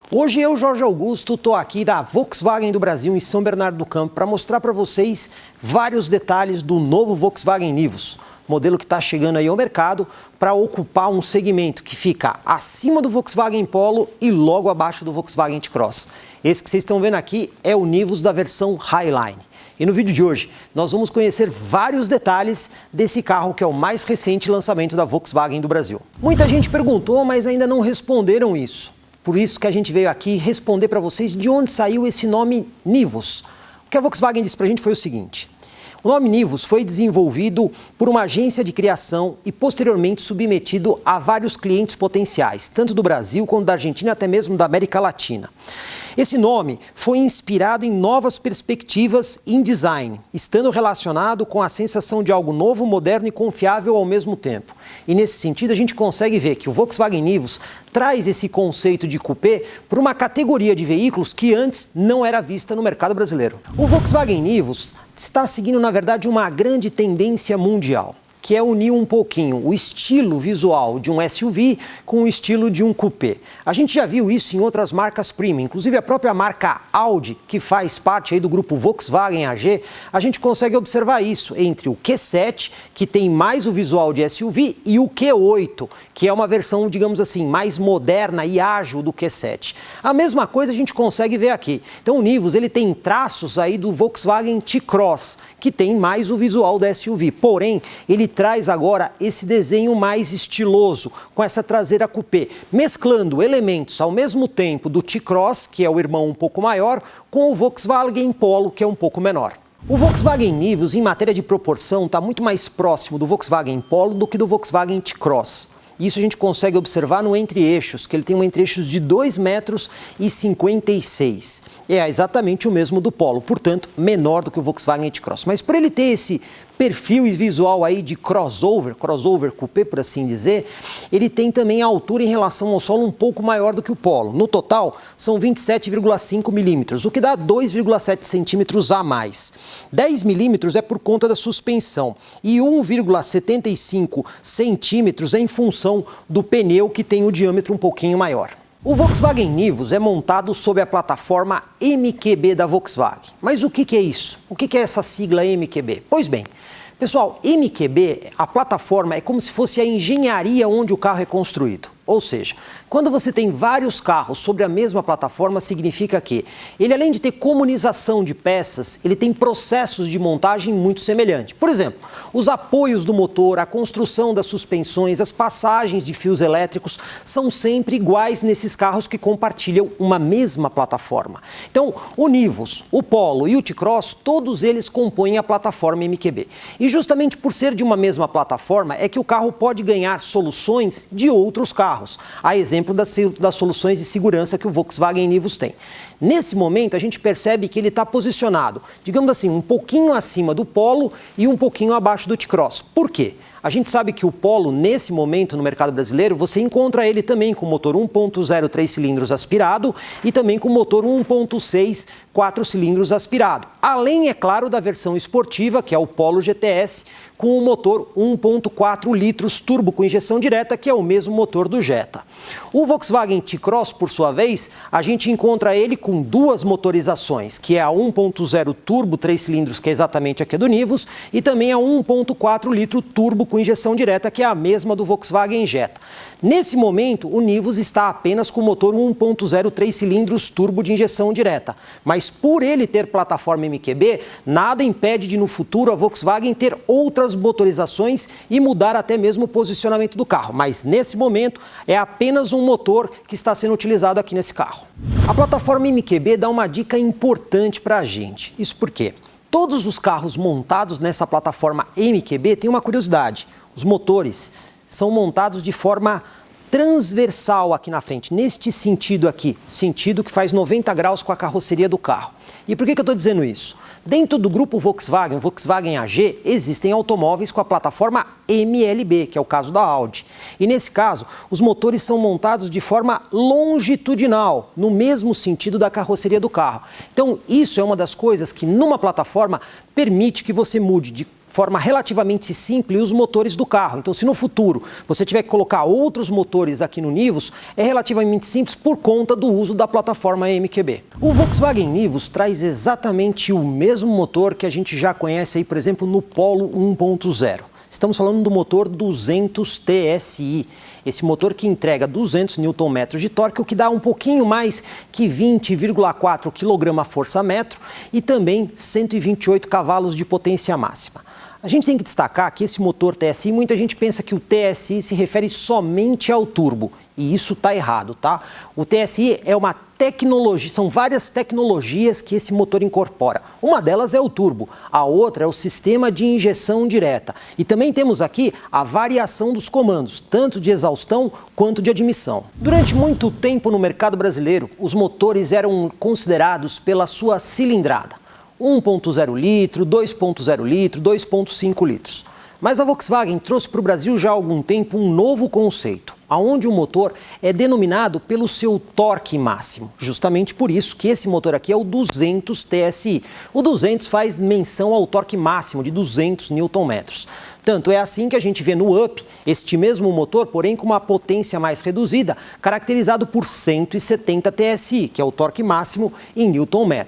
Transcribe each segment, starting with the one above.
Hoje eu, Jorge Augusto, estou aqui da Volkswagen do Brasil, em São Bernardo do Campo, para mostrar para vocês vários detalhes do novo Volkswagen Nivus, modelo que está chegando aí ao mercado para ocupar um segmento que fica acima do Volkswagen Polo e logo abaixo do Volkswagen T-Cross. Esse que vocês estão vendo aqui é o Nivus da versão Highline. E no vídeo de hoje, nós vamos conhecer vários detalhes desse carro que é o mais recente lançamento da Volkswagen do Brasil. Muita gente perguntou, mas ainda não responderam isso. Por isso que a gente veio aqui responder para vocês de onde saiu esse nome Nivus. O que a Volkswagen disse para a gente foi o seguinte: o nome Nivus foi desenvolvido por uma agência de criação e posteriormente submetido a vários clientes potenciais, tanto do Brasil quanto da Argentina, até mesmo da América Latina. Esse nome foi inspirado em novas perspectivas em design, estando relacionado com a sensação de algo novo, moderno e confiável ao mesmo tempo. E nesse sentido a gente consegue ver que o Volkswagen Nivus traz esse conceito de coupé para uma categoria de veículos que antes não era vista no mercado brasileiro. O Volkswagen Nivus está seguindo, na verdade, uma grande tendência mundial, que é unir um pouquinho o estilo visual de um SUV com o estilo de um coupé. A gente já viu isso em outras marcas premium, inclusive a própria marca Audi, que faz parte aí do grupo Volkswagen AG, a gente consegue observar isso entre o Q7, que tem mais o visual de SUV, e o Q8, que é uma versão, digamos assim, mais moderna e ágil do Q7. A mesma coisa a gente consegue ver aqui. Então o Nivus, ele tem traços aí do Volkswagen T-Cross, que tem mais o visual da SUV, porém ele traz agora esse desenho mais estiloso, com essa traseira coupé, mesclando elementos ao mesmo tempo do T-Cross, que é o irmão um pouco maior, com o Volkswagen Polo, que é um pouco menor. O Volkswagen Nivus, em matéria de proporção, está muito mais próximo do Volkswagen Polo do que do Volkswagen T-Cross. Isso a gente consegue observar no entre-eixos, que ele tem um entre-eixos de 2,56 m. É exatamente o mesmo do Polo, portanto, menor do que o Volkswagen T-Cross. Mas por ele ter esse perfil visual aí de crossover coupé, por assim dizer, ele tem também a altura em relação ao solo um pouco maior do que o Polo. No total, são 27,5 milímetros, o que dá 2,7 centímetros a mais. 10 milímetros é por conta da suspensão e 1,75 centímetros é em função do pneu, que tem o diâmetro um pouquinho maior. O Volkswagen Nivus é montado sob a plataforma MQB da Volkswagen. Mas o que é isso? O que é essa sigla MQB? Pois bem, pessoal, MQB, a plataforma, é como se fosse a engenharia onde o carro é construído. Ou seja, quando você tem vários carros sobre a mesma plataforma, significa que ele, além de ter comunização de peças, ele tem processos de montagem muito semelhantes. Por exemplo, os apoios do motor, a construção das suspensões, as passagens de fios elétricos são sempre iguais nesses carros que compartilham uma mesma plataforma. Então, o Nivus, o Polo e o T-Cross, todos eles compõem a plataforma MQB. E justamente por ser de uma mesma plataforma é que o carro pode ganhar soluções de outros carros. A exemplo das soluções de segurança que o Volkswagen Nivus tem. Nesse momento, a gente percebe que ele está posicionado, digamos assim, um pouquinho acima do Polo e um pouquinho abaixo do T-Cross. Por quê? A gente sabe que o Polo, nesse momento, no mercado brasileiro, você encontra ele também com motor 1.0 3 cilindros aspirado e também com motor 1.6 4 cilindros aspirado. Além, é claro, da versão esportiva, que é o Polo GTS, com o motor 1.4 litros turbo com injeção direta, que é o mesmo motor do Jetta. O Volkswagen T-Cross, por sua vez, a gente encontra ele com duas motorizações, que é a 1.0 turbo 3 cilindros, que é exatamente a que é do Nivus, e também a 1.4 litro turbo com injeção direta, que é a mesma do Volkswagen Jetta. Nesse momento, o Nivus está apenas com o motor 1.0 3 cilindros turbo de injeção direta, mas por ele ter plataforma MQB, nada impede de no futuro a Volkswagen ter outras motorizações e mudar até mesmo o posicionamento do carro, mas nesse momento é apenas um motor que está sendo utilizado aqui nesse carro. A plataforma MQB dá uma dica importante para a gente. Isso porque todos os carros montados nessa plataforma MQB têm uma curiosidade: os motores são montados de forma transversal aqui na frente, neste sentido aqui, sentido que faz 90 graus com a carroceria do carro. E por que eu estou dizendo isso? Dentro do grupo Volkswagen, Volkswagen AG, existem automóveis com a plataforma MLB, que é o caso da Audi. E nesse caso, os motores são montados de forma longitudinal, no mesmo sentido da carroceria do carro. Então, isso é uma das coisas que numa plataforma permite que você mude de forma relativamente simples os motores do carro. Então, se no futuro você tiver que colocar outros motores aqui no Nivus, é relativamente simples por conta do uso da plataforma MQB. O Volkswagen Nivus traz exatamente o mesmo motor que a gente já conhece aí, por exemplo, no Polo 1.0. Estamos falando do motor 200 TSI, esse motor que entrega 200 Nm de torque, o que dá um pouquinho mais que 20,4 kgfm e também 128 cavalos de potência máxima. A gente tem que destacar que esse motor TSI, muita gente pensa que o TSI se refere somente ao turbo, e isso está errado, tá? O TSI é uma tecnologia, são várias tecnologias que esse motor incorpora. Uma delas é o turbo, a outra é o sistema de injeção direta. E também temos aqui a variação dos comandos, tanto de exaustão quanto de admissão. Durante muito tempo no mercado brasileiro, os motores eram considerados pela sua cilindrada. 1.0 litro, 2.0 litro, 2.5 litros. Mas a Volkswagen trouxe para o Brasil já há algum tempo um novo conceito, onde o motor é denominado pelo seu torque máximo. Justamente por isso que esse motor aqui é o 200 TSI. O 200 faz menção ao torque máximo de 200 Nm. Tanto é assim que a gente vê no Up este mesmo motor, porém com uma potência mais reduzida, caracterizado por 170 TSI, que é o torque máximo em Nm.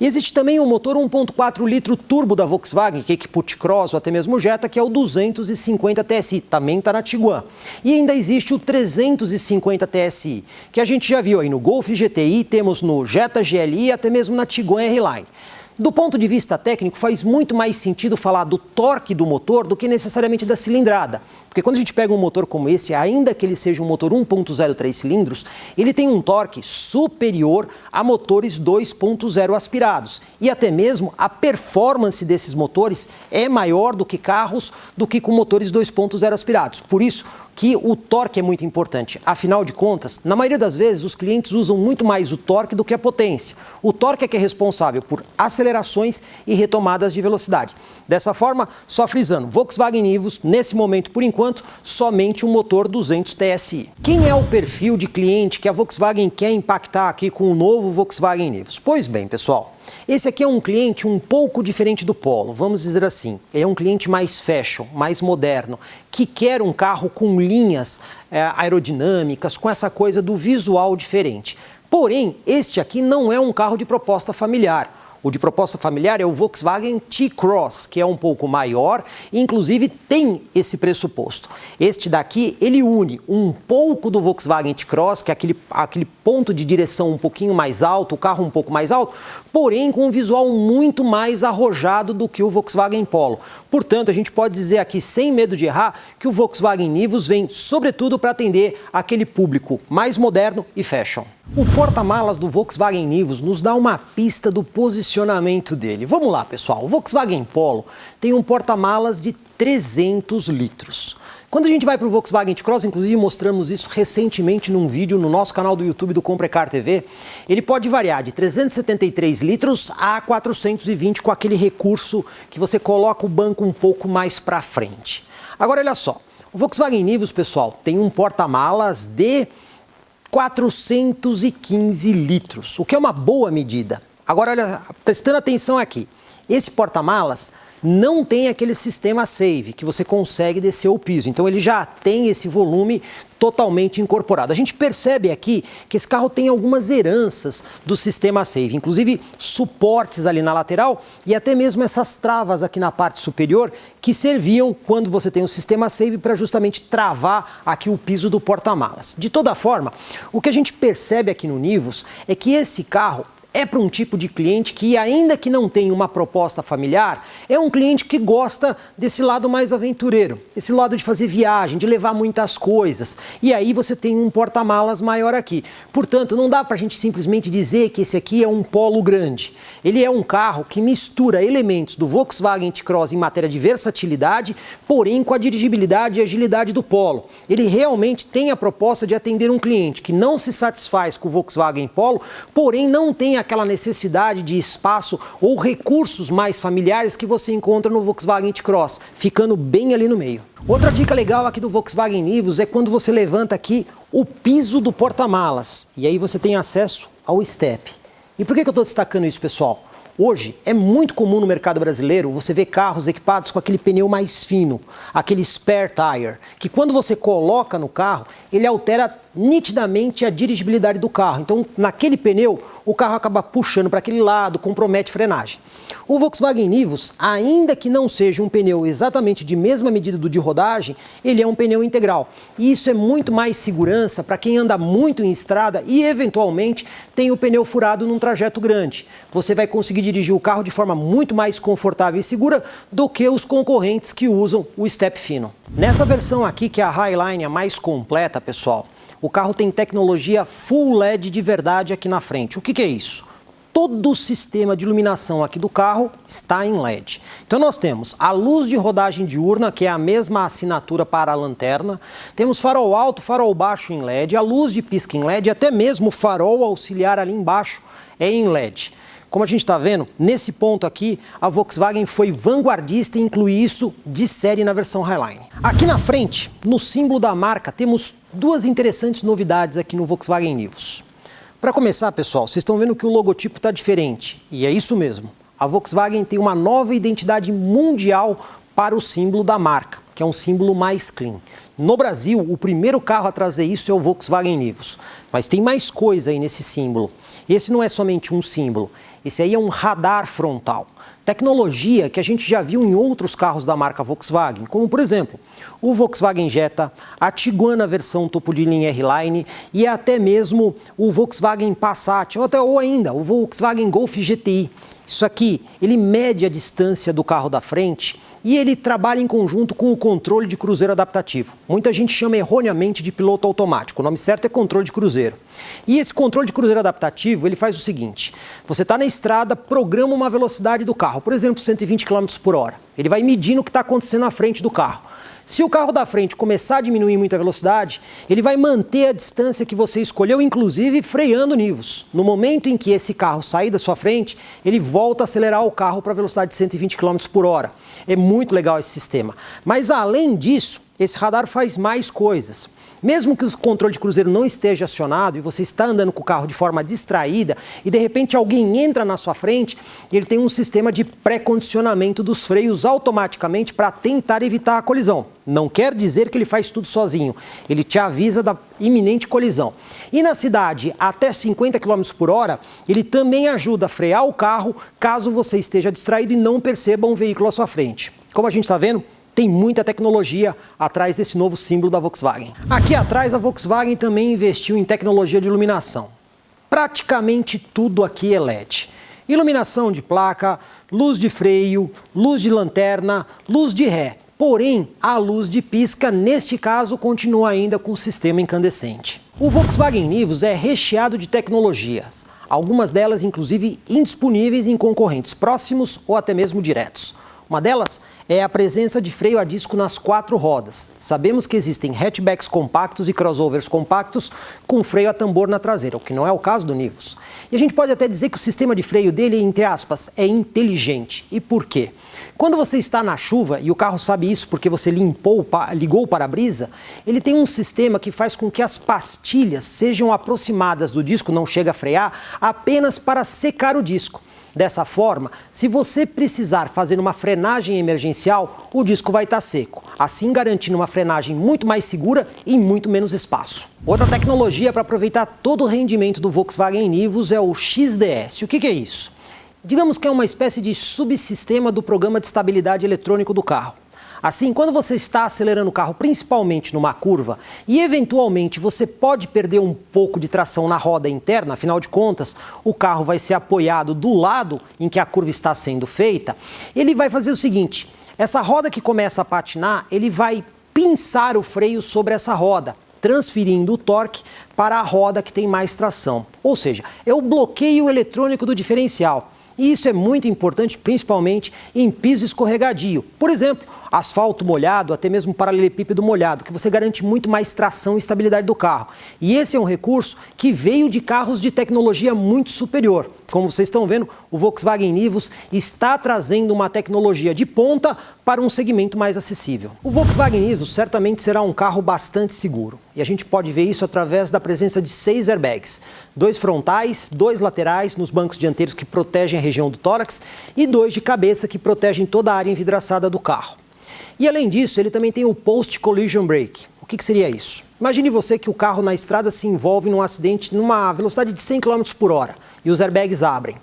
E existe também o motor 1.4 litro turbo da Volkswagen, que equipa o T-Cross ou até mesmo o Jetta, que é o 250 TSI, também está na Tiguan. E ainda existe o 350 TSI, que a gente já viu aí no Golf GTI, temos no Jetta GLI e até mesmo na Tiguan R-Line. Do ponto de vista técnico, faz muito mais sentido falar do torque do motor do que necessariamente da cilindrada. Porque quando a gente pega um motor como esse, ainda que ele seja um motor 1.0 3 cilindros, ele tem um torque superior a motores 2.0 aspirados. E até mesmo a performance desses motores é maior do que carros do que com motores 2.0 aspirados. Por isso que o torque é muito importante. Afinal de contas, na maioria das vezes, os clientes usam muito mais o torque do que a potência. O torque é que é responsável por acelerações e retomadas de velocidade. Dessa forma, só frisando, Volkswagen Nivus, nesse momento, por enquanto, somente um motor 200 TSI. Quem é o perfil de cliente que a Volkswagen quer impactar aqui com o novo Volkswagen Nivus? Pois bem, pessoal, esse aqui é um cliente um pouco diferente do Polo, vamos dizer assim. Ele é um cliente mais fashion, mais moderno, que quer um carro com linhas aerodinâmicas, com essa coisa do visual diferente. Porém, este aqui não é um carro de proposta familiar. O de proposta familiar é o Volkswagen T-Cross, que é um pouco maior e inclusive tem esse pressuposto. Este daqui, ele une um pouco do Volkswagen T-Cross, que é aquele ponto de direção um pouquinho mais alto, o carro um pouco mais alto, porém com um visual muito mais arrojado do que o Volkswagen Polo. Portanto, a gente pode dizer aqui, sem medo de errar, que o Volkswagen Nivus vem sobretudo para atender aquele público mais moderno e fashion. O porta-malas do Volkswagen Nivus nos dá uma pista do posicionamento dele. Vamos lá, pessoal. O Volkswagen Polo tem um porta-malas de 300 litros. Quando a gente vai para o Volkswagen T-Cross, inclusive mostramos isso recentemente num vídeo no nosso canal do YouTube do Comprecar TV, ele pode variar de 373 litros a 420 com aquele recurso que você coloca o banco um pouco mais para frente. Agora, olha só. O Volkswagen Nivus, pessoal, tem um porta-malas de 415 litros, o que é uma boa medida. Agora, olha, prestando atenção aqui, esse porta-malas não tem aquele sistema Save, que você consegue descer o piso. Então, ele já tem esse volume totalmente incorporado. A gente percebe aqui que esse carro tem algumas heranças do sistema Save, inclusive suportes ali na lateral e até mesmo essas travas aqui na parte superior que serviam quando você tem o sistema Save para justamente travar aqui o piso do porta-malas. De toda forma, o que a gente percebe aqui no Nivus é que esse carro é para um tipo de cliente que, ainda que não tenha uma proposta familiar, é um cliente que gosta desse lado mais aventureiro, esse lado de fazer viagem, de levar muitas coisas. E aí você tem um porta-malas maior aqui. Portanto, não dá para a gente simplesmente dizer que esse aqui é um Polo grande. Ele é um carro que mistura elementos do Volkswagen T-Cross em matéria de versatilidade, porém com a dirigibilidade e agilidade do Polo. Ele realmente tem a proposta de atender um cliente que não se satisfaz com o Volkswagen Polo, porém não tem aquela necessidade de espaço ou recursos mais familiares que você encontra no Volkswagen T-Cross, ficando bem ali no meio. Outra dica legal aqui do Volkswagen Nivus é quando você levanta aqui o piso do porta-malas e aí você tem acesso ao step. E por que eu estou destacando isso, pessoal? Hoje, é muito comum no mercado brasileiro você ver carros equipados com aquele pneu mais fino, aquele spare tire, que quando você coloca no carro, ele altera nitidamente a dirigibilidade do carro. Então, naquele pneu, o carro acaba puxando para aquele lado, compromete a frenagem. O Volkswagen Nivus, ainda que não seja um pneu exatamente de mesma medida do de rodagem, ele é um pneu integral. E isso é muito mais segurança para quem anda muito em estrada e, eventualmente, tem o pneu furado num trajeto grande. Você vai conseguir dirigir o carro de forma muito mais confortável e segura do que os concorrentes que usam o step fino. Nessa versão aqui, que é a Highline, a mais completa, pessoal, o carro tem tecnologia Full LED de verdade aqui na frente. O que é isso? Todo o sistema de iluminação aqui do carro está em LED. Então nós temos a luz de rodagem diurna, que é a mesma assinatura para a lanterna. Temos farol alto, farol baixo em LED, a luz de pisca em LED, até mesmo o farol auxiliar ali embaixo é em LED. Como a gente está vendo, nesse ponto aqui, a Volkswagen foi vanguardista e inclui isso de série na versão Highline. Aqui na frente, no símbolo da marca, temos duas interessantes novidades aqui no Volkswagen Nivus. Para começar, pessoal, vocês estão vendo que o logotipo está diferente, e é isso mesmo. A Volkswagen tem uma nova identidade mundial para o símbolo da marca, que é um símbolo mais clean. No Brasil, o primeiro carro a trazer isso é o Volkswagen Nivus, mas tem mais coisa aí nesse símbolo. Esse não é somente um símbolo, esse aí é um radar frontal. Tecnologia que a gente já viu em outros carros da marca Volkswagen, como por exemplo, o Volkswagen Jetta, a Tiguan versão topo de linha R-Line e até mesmo o Volkswagen Passat, ou ainda o Volkswagen Golf GTI. Isso aqui, ele mede a distância do carro da frente e ele trabalha em conjunto com o controle de cruzeiro adaptativo. Muita gente chama erroneamente de piloto automático, o nome certo é controle de cruzeiro. E esse controle de cruzeiro adaptativo, ele faz o seguinte: você está na estrada, programa uma velocidade do carro, por exemplo, 120 km por hora. Ele vai medindo o que está acontecendo na frente do carro. Se o carro da frente começar a diminuir muito a velocidade, ele vai manter a distância que você escolheu, inclusive freando o Nivus. No momento em que esse carro sair da sua frente, ele volta a acelerar o carro para a velocidade de 120 km por hora. É muito legal esse sistema. Mas além disso, esse radar faz mais coisas. Mesmo que o controle de cruzeiro não esteja acionado e você está andando com o carro de forma distraída e de repente alguém entra na sua frente, ele tem um sistema de pré-condicionamento dos freios automaticamente para tentar evitar a colisão. Não quer dizer que ele faz tudo sozinho, ele te avisa da iminente colisão. E na cidade, até 50 km por hora, ele também ajuda a frear o carro caso você esteja distraído e não perceba um veículo à sua frente. Como a gente está vendo, tem muita tecnologia atrás desse novo símbolo da Volkswagen. Aqui atrás, a Volkswagen também investiu em tecnologia de iluminação. Praticamente tudo aqui é LED. Iluminação de placa, luz de freio, luz de lanterna, luz de ré. Porém, a luz de pisca, neste caso, continua ainda com o sistema incandescente. O Volkswagen Nivus é recheado de tecnologias, algumas delas, inclusive, indisponíveis em concorrentes próximos ou até mesmo diretos. Uma delas é a presença de freio a disco nas 4 rodas. Sabemos que existem hatchbacks compactos e crossovers compactos com freio a tambor na traseira, o que não é o caso do Nivus. E a gente pode até dizer que o sistema de freio dele, entre aspas, é inteligente. E por quê? Quando você está na chuva, e o carro sabe isso porque você ligou o para-brisa, ele tem um sistema que faz com que as pastilhas sejam aproximadas do disco, não chega a frear, apenas para secar o disco. Dessa forma, se você precisar fazer uma frenagem emergencial, o disco vai estar seco, assim garantindo uma frenagem muito mais segura e muito menos espaço. Outra tecnologia para aproveitar todo o rendimento do Volkswagen Nivus é o XDS. O que é isso? Digamos que é uma espécie de subsistema do programa de estabilidade eletrônico do carro. Assim, quando você está acelerando o carro, principalmente numa curva, e eventualmente você pode perder um pouco de tração na roda interna, afinal de contas, o carro vai ser apoiado do lado em que a curva está sendo feita, ele vai fazer o seguinte: essa roda que começa a patinar, ele vai pinçar o freio sobre essa roda, transferindo o torque para a roda que tem mais tração. Ou seja, é o bloqueio eletrônico do diferencial. E isso é muito importante, principalmente em piso escorregadio. Por exemplo, asfalto molhado, até mesmo paralelepípedo molhado, que você garante muito mais tração e estabilidade do carro. E esse é um recurso que veio de carros de tecnologia muito superior. Como vocês estão vendo, o Volkswagen Nivus está trazendo uma tecnologia de ponta para um segmento mais acessível. O Volkswagen Nivus certamente será um carro bastante seguro, e a gente pode ver isso através da presença de 6 airbags, 2 frontais, 2 laterais nos bancos dianteiros que protegem a região do tórax e 2 de cabeça que protegem toda a área envidraçada do carro. E além disso, ele também tem o Post Collision Brake. O que seria isso? Imagine você que o carro na estrada se envolve num acidente numa velocidade de 100 km por hora e os airbags abrem.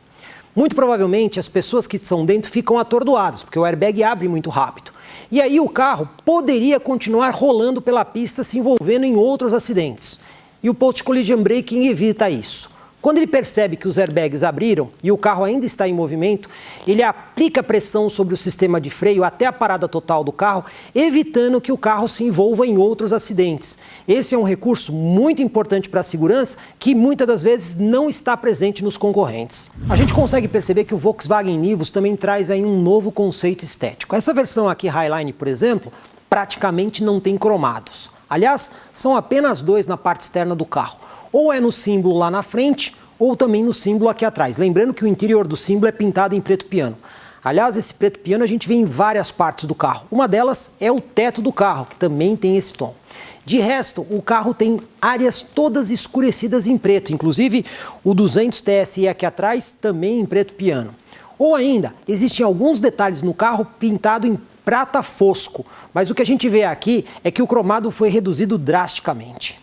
Muito provavelmente as pessoas que estão dentro ficam atordoadas, porque o airbag abre muito rápido. E aí o carro poderia continuar rolando pela pista, se envolvendo em outros acidentes. E o Post Collision Braking evita isso. Quando ele percebe que os airbags abriram e o carro ainda está em movimento, ele aplica pressão sobre o sistema de freio até a parada total do carro, evitando que o carro se envolva em outros acidentes. Esse é um recurso muito importante para a segurança que muitas das vezes não está presente nos concorrentes. A gente consegue perceber que o Volkswagen Nivus também traz aí um novo conceito estético. Essa versão aqui Highline, por exemplo, praticamente não tem cromados. Aliás, são apenas 2 na parte externa do carro. Ou é no símbolo lá na frente, ou também no símbolo aqui atrás. Lembrando que o interior do símbolo é pintado em preto piano. Aliás, esse preto piano a gente vê em várias partes do carro. Uma delas é o teto do carro, que também tem esse tom. De resto, o carro tem áreas todas escurecidas em preto, inclusive o 200 TSI aqui atrás também em preto piano. Ou ainda, existem alguns detalhes no carro pintado em prata fosco, mas o que a gente vê aqui é que o cromado foi reduzido drasticamente.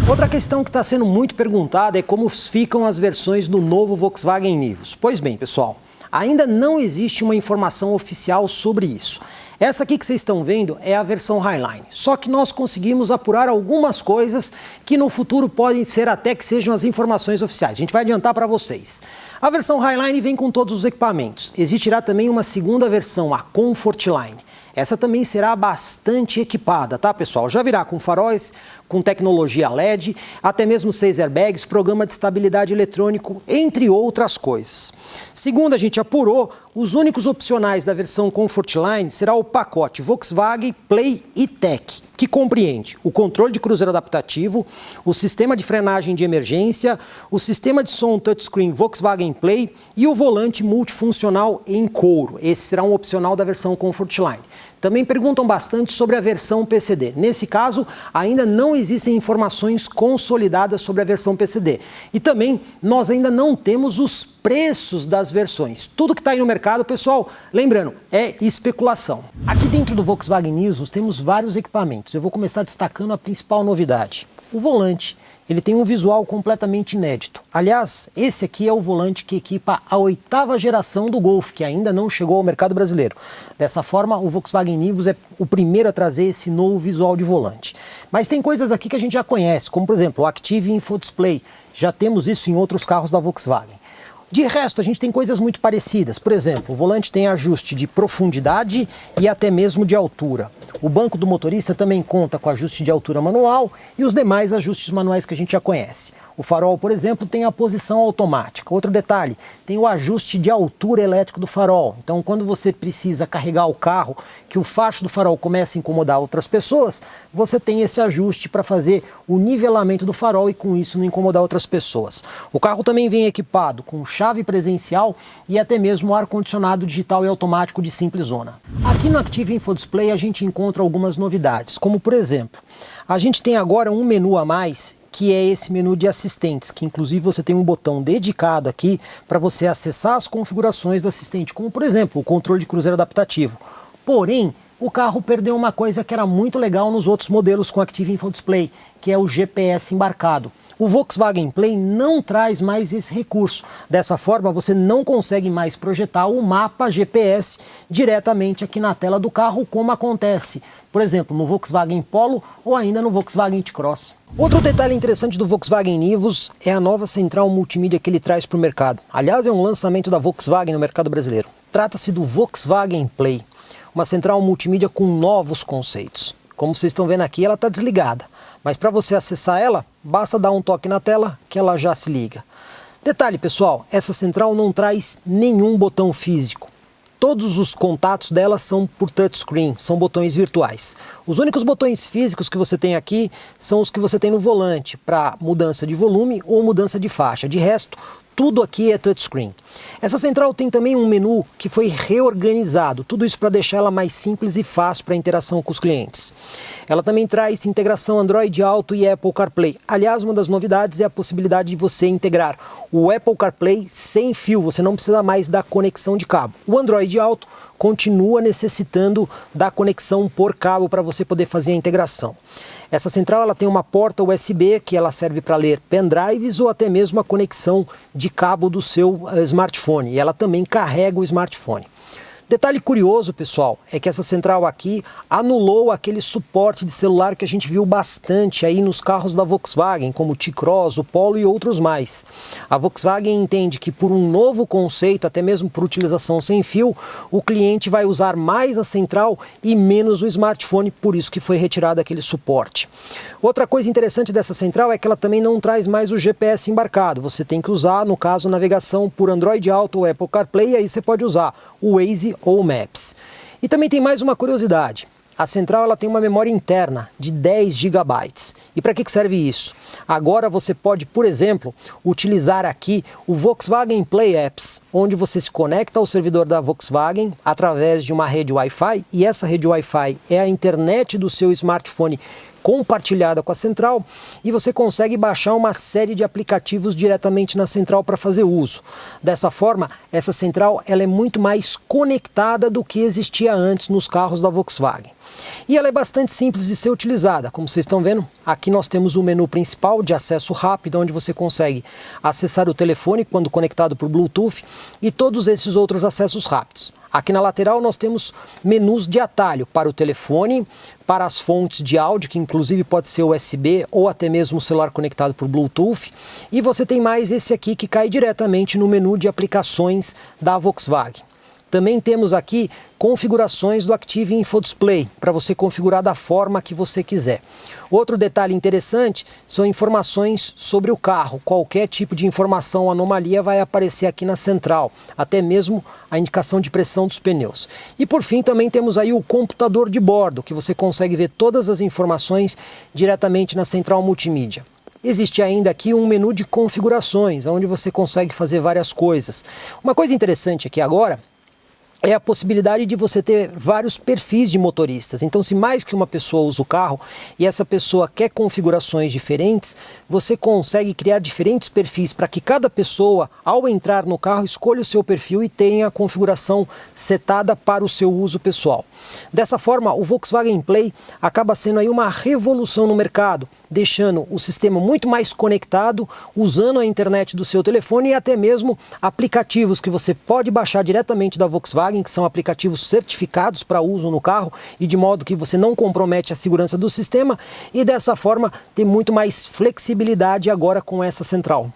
Outra questão que está sendo muito perguntada é como ficam as versões do novo Volkswagen Nivus. Pois bem, pessoal, ainda não existe uma informação oficial sobre isso. Essa aqui que vocês estão vendo é a versão Highline, só que nós conseguimos apurar algumas coisas que no futuro podem ser até que sejam as informações oficiais. A gente vai adiantar para vocês. A versão Highline vem com todos os equipamentos. Existirá também uma segunda versão, a Comfort Line. Essa também será bastante equipada, tá, pessoal? Já virá com faróis, com tecnologia LED, até mesmo 6 airbags, programa de estabilidade eletrônico, entre outras coisas. Segundo a gente apurou, os únicos opcionais da versão Comfort Line será o pacote Volkswagen Play e Tech, que compreende o controle de cruzeiro adaptativo, o sistema de frenagem de emergência, o sistema de som touchscreen Volkswagen Play e o volante multifuncional em couro. Esse será um opcional da versão Comfort Line. Também perguntam bastante sobre a versão PCD. Nesse caso, ainda não existem informações consolidadas sobre a versão PCD. E também, nós ainda não temos os preços das versões. Tudo que está aí no mercado, pessoal, lembrando, é especulação. Aqui dentro do Volkswagen Nivus temos vários equipamentos. Eu vou começar destacando a principal novidade, o volante. Ele tem um visual completamente inédito. Aliás, esse aqui é o volante que equipa a 8ª geração do Golf, que ainda não chegou ao mercado brasileiro. Dessa forma, o Volkswagen Nivus é o primeiro a trazer esse novo visual de volante. Mas tem coisas aqui que a gente já conhece, como por exemplo o Active Info Display. Já temos isso em outros carros da Volkswagen. De resto, a gente tem coisas muito parecidas. Por exemplo, o volante tem ajuste de profundidade e até mesmo de altura. O banco do motorista também conta com ajuste de altura manual e os demais ajustes manuais que a gente já conhece. O farol, por exemplo, tem a posição automática. Outro detalhe, tem o ajuste de altura elétrico do farol. Então, quando você precisa carregar o carro, que o facho do farol começa a incomodar outras pessoas, você tem esse ajuste para fazer o nivelamento do farol e com isso não incomodar outras pessoas. O carro também vem equipado com chave presencial e até mesmo ar-condicionado digital e automático de simples zona. Aqui no Active Info Display a gente encontra algumas novidades, como por exemplo, a gente tem agora um menu a mais, que é esse menu de assistentes, que inclusive você tem um botão dedicado aqui para você acessar as configurações do assistente, como por exemplo o controle de cruzeiro adaptativo. Porém, o carro perdeu uma coisa que era muito legal nos outros modelos com Active Info Display, que é o GPS embarcado. O Volkswagen Play não traz mais esse recurso. Dessa forma, você não consegue mais projetar o mapa GPS diretamente aqui na tela do carro, como acontece, por exemplo, no Volkswagen Polo ou ainda no Volkswagen T-Cross. Outro detalhe interessante do Volkswagen Nivus é a nova central multimídia que ele traz para o mercado. Aliás, é um lançamento da Volkswagen no mercado brasileiro. Trata-se do Volkswagen Play, uma central multimídia com novos conceitos. Como vocês estão vendo aqui, ela está desligada. Mas para você acessar ela, basta dar um toque na tela que ela já se liga. Detalhe, pessoal, essa central não traz nenhum botão físico. Todos os contatos dela são por touchscreen, são botões virtuais. Os únicos botões físicos que você tem aqui são os que você tem no volante, para mudança de volume ou mudança de faixa. De resto, tudo aqui é touchscreen. Essa central tem também um menu que foi reorganizado, tudo isso para deixar ela mais simples e fácil para a interação com os clientes. Ela também traz integração Android Auto e Apple CarPlay. Aliás, uma das novidades é a possibilidade de você integrar o Apple CarPlay sem fio, você não precisa mais da conexão de cabo. O Android Auto continua necessitando da conexão por cabo para você poder fazer a integração. Essa central ela tem uma porta USB que ela serve para ler pendrives ou até mesmo a conexão de cabo do seu smartphone. E ela também carrega o smartphone. Detalhe curioso, pessoal, é que essa central aqui anulou aquele suporte de celular que a gente viu bastante aí nos carros da Volkswagen, como o T-Cross, o Polo e outros mais. A Volkswagen entende que por um novo conceito, até mesmo por utilização sem fio, o cliente vai usar mais a central e menos o smartphone, por isso que foi retirado aquele suporte. Outra coisa interessante dessa central é que ela também não traz mais o GPS embarcado. Você tem que usar, no caso, navegação por Android Auto ou Apple CarPlay, e aí você pode usar o Waze ou o Maps. E também tem mais uma curiosidade. A central ela tem uma memória interna de 10 GB. E para que serve isso? Agora você pode, por exemplo, utilizar aqui o Volkswagen Play Apps, onde você se conecta ao servidor da Volkswagen através de uma rede Wi-Fi, e essa rede Wi-Fi é a internet do seu smartphone compartilhada com a central, e você consegue baixar uma série de aplicativos diretamente na central para fazer uso. Dessa forma, essa central ela é muito mais conectada do que existia antes nos carros da Volkswagen. E ela é bastante simples de ser utilizada. Como vocês estão vendo, aqui nós temos o menu principal de acesso rápido, onde você consegue acessar o telefone quando conectado por Bluetooth e todos esses outros acessos rápidos. Aqui na lateral nós temos menus de atalho para o telefone, para as fontes de áudio, que inclusive pode ser USB ou até mesmo o celular conectado por Bluetooth. E você tem mais esse aqui que cai diretamente no menu de aplicações da Volkswagen. Também temos aqui configurações do Active Info Display, para você configurar da forma que você quiser. Outro detalhe interessante são informações sobre o carro. Qualquer tipo de informação ou anomalia vai aparecer aqui na central, até mesmo a indicação de pressão dos pneus. E por fim também temos aí o computador de bordo, que você consegue ver todas as informações diretamente na central multimídia. Existe ainda aqui um menu de configurações, onde você consegue fazer várias coisas. Uma coisa interessante aqui agora é a possibilidade de você ter vários perfis de motoristas. Então, se mais que uma pessoa usa o carro e essa pessoa quer configurações diferentes, você consegue criar diferentes perfis para que cada pessoa, ao entrar no carro, escolha o seu perfil e tenha a configuração setada para o seu uso pessoal. Dessa forma, o Volkswagen Play acaba sendo aí uma revolução no mercado, deixando o sistema muito mais conectado, usando a internet do seu telefone e até mesmo aplicativos que você pode baixar diretamente da Volkswagen, que são aplicativos certificados para uso no carro e de modo que você não compromete a segurança do sistema, e dessa forma ter muito mais flexibilidade agora com essa central.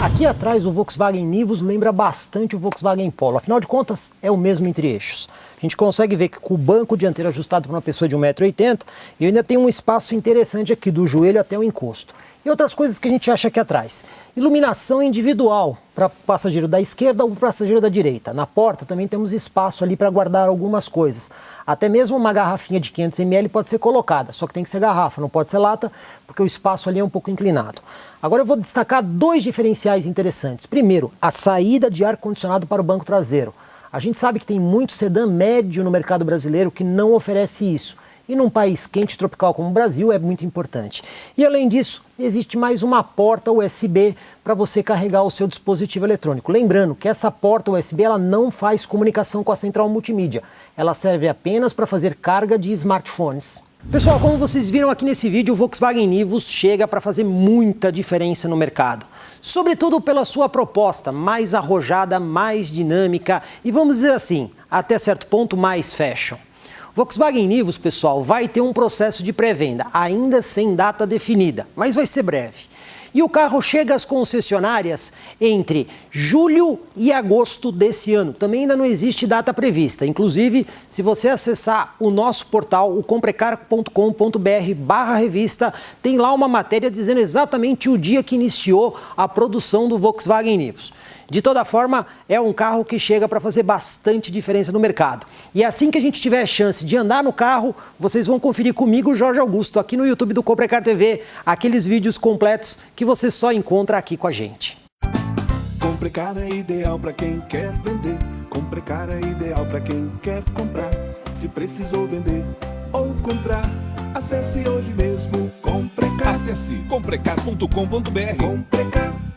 Aqui atrás o Volkswagen Nivus lembra bastante o Volkswagen Polo, afinal de contas é o mesmo entre-eixos. A gente consegue ver que com o banco dianteiro ajustado para uma pessoa de 1,80 m, eu ainda tenho um espaço interessante aqui do joelho até o encosto. E outras coisas que a gente acha aqui atrás. Iluminação individual para o passageiro da esquerda ou o passageiro da direita. Na porta também temos espaço ali para guardar algumas coisas. Até mesmo uma garrafinha de 500 ml pode ser colocada, só que tem que ser garrafa, não pode ser lata, porque o espaço ali é um pouco inclinado. Agora eu vou destacar dois diferenciais interessantes. Primeiro, a saída de ar-condicionado para o banco traseiro. A gente sabe que tem muito sedã médio no mercado brasileiro que não oferece isso. E num país quente e tropical como o Brasil é muito importante. E além disso, existe mais uma porta USB para você carregar o seu dispositivo eletrônico. Lembrando que essa porta USB ela não faz comunicação com a central multimídia. Ela serve apenas para fazer carga de smartphones. Pessoal, como vocês viram aqui nesse vídeo, o Volkswagen Nivus chega para fazer muita diferença no mercado. Sobretudo pela sua proposta mais arrojada, mais dinâmica e, vamos dizer assim, até certo ponto mais fashion. Volkswagen Nivus, pessoal, vai ter um processo de pré-venda, ainda sem data definida, mas vai ser breve. E o carro chega às concessionárias entre julho e agosto desse ano. Também ainda não existe data prevista. Inclusive, se você acessar o nosso portal, o comprecar.com.br/revista, tem lá uma matéria dizendo exatamente o dia que iniciou a produção do Volkswagen Nivus. De toda forma, é um carro que chega para fazer bastante diferença no mercado. E assim que a gente tiver a chance de andar no carro, vocês vão conferir comigo, Jorge Augusto, aqui no YouTube do Comprecar TV, aqueles vídeos completos que você só encontra aqui com a gente. Comprecar é ideal para quem quer vender. Comprecar é ideal para quem quer comprar. Se precisou vender ou comprar, acesse hoje mesmo Comprecar. Acesse comprecar.com.br. Comprecar.